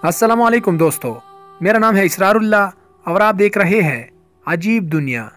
अस्सलामुअलैकुम दोस्तों, मेरा नाम है इसरारुल्लाह और आप देख रहे हैं अजीब दुनिया।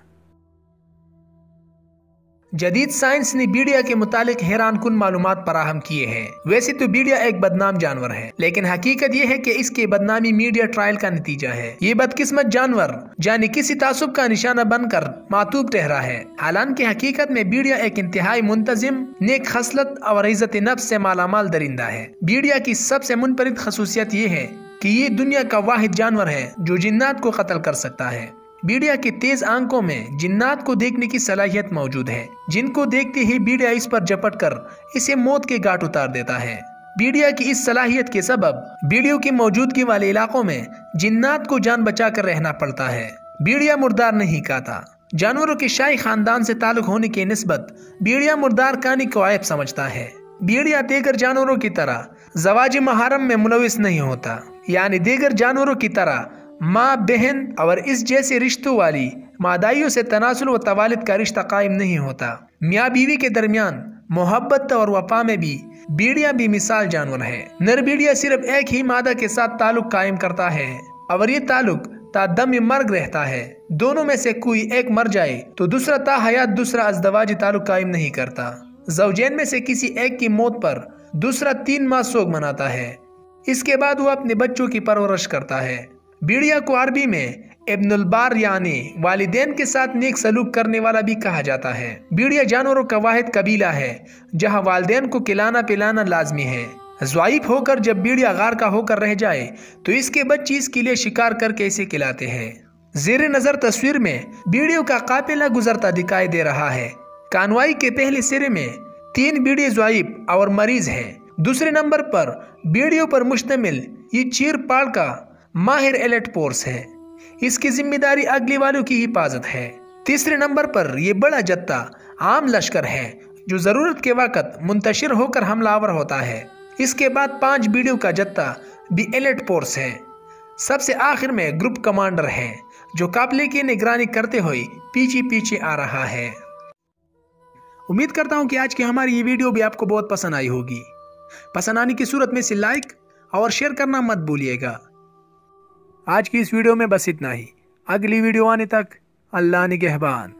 जदीद साइंस ने बीड़िया के मुतालिक हैरान कुन मालूमात फराहम किए हैं। वैसे तो बीड़िया एक बदनाम जानवर है, लेकिन हकीकत ये है कि इसकी बदनामी मीडिया ट्रायल का नतीजा है। ये बदकिस्मत जानवर जाने किसी तासुब का निशाना बनकर मातूब ठहरा है। हालांकि हकीकत में बीड़िया एक इंतहाई मुंतजिम, नेक खसलत और इज्जत नफ्स से मालामाल दरिंदा है। बीड़िया की सबसे मुनफरिद खसूसियत ये है कि ये दुनिया का वाहिद जानवर है जो जिन्नात को कत्ल कर सकता है। बीड़िया की तेज आंखों में जिन्नात को देखने की सलाहियत मौजूद है, जिनको देखते ही बीड़िया इस पर झपट कर इसे मौत के घाट उतार देता है। बीड़िया की इस सलाहियत के सबब बीड़ियों की मौजूदगी वाले इलाकों में जिन्नात को जान बचा कर रहना पड़ता है। बीड़िया मुर्दार नहीं खाता। जानवरों के शाही खानदान से ताल्लुक होने की निस्बत बीड़िया मुर्दार खाने को आयब समझता है। बीड़िया दीगर जानवरों की तरह ज़वाज महरम में मुलविस नहीं होता, यानी दीगर जानवरों की तरह माँ बहन और इस जैसे रिश्तों वाली मादाइयों से तनासुल व तवालिद का रिश्ता कायम नहीं होता। मियाँ बीवी के दरमियान मोहब्बत और वफा में भी बीड़िया भी मिसाल जानवर है। नर बीड़िया सिर्फ एक ही मादा के साथ ताल्लुक कायम करता है और ये ताल्लुक तादम मर्ग रहता है। दोनों में से कोई एक मर जाए तो दूसरा ता हयात दूसरा अज़दवाजी ताल्लुक कायम नहीं करता। ज़ौजैन में से किसी एक की मौत पर दूसरा 3 माह सोग मनाता है। इसके बाद वो अपने बच्चों की परवरिश करता है। बीड़िया को अरबी में इब्नुल बार यानी वालिदैन के साथ नेक सलूक करने वाला भी कहा जाता है। बीड़िया जानवरों का वाहिद कबीला है जहाँ वालिदैन को खिलाना पिलाना लाजमी है। ज़्वाइफ होकर जब बीड़िया गार का होकर रह जाए तो इसके बच्चे इसके लिए शिकार करके इसे खिलाते हैं। ज़ेरे नज़र तस्वीर में बीड़ियों का काफिला गुजरता दिखाई दे रहा है। कानवाई के पहले सिरे में 3 बीड़िया ज़्वाइफ और मरीज हैं। दूसरे नंबर पर बीड़ियों पर मुश्तमिल ये चीरपाड़ का माहिर एलेट फोर्स है। इसकी जिम्मेदारी अगले वालों की हिफाजत है। तीसरे नंबर पर यह बड़ा जत्था आम लश्कर है जो जरूरत के वक्त मुंतशिर होकर हमलावर होता है। इसके बाद 5 बीड़ियों का जत्था भी एलेट फोर्स है। सबसे आखिर में ग्रुप कमांडर है जो काफिले की निगरानी करते हुए पीछे पीछे आ रहा है। उम्मीद करता हूं कि आज की हमारी ये वीडियो भी आपको बहुत पसंद आई होगी। पसंद आने की सूरत में इसे लाइक और शेयर करना मत भूलिएगा। आज की इस वीडियो में बस इतना ही। अगली वीडियो आने तक अल्लाह निगहबान।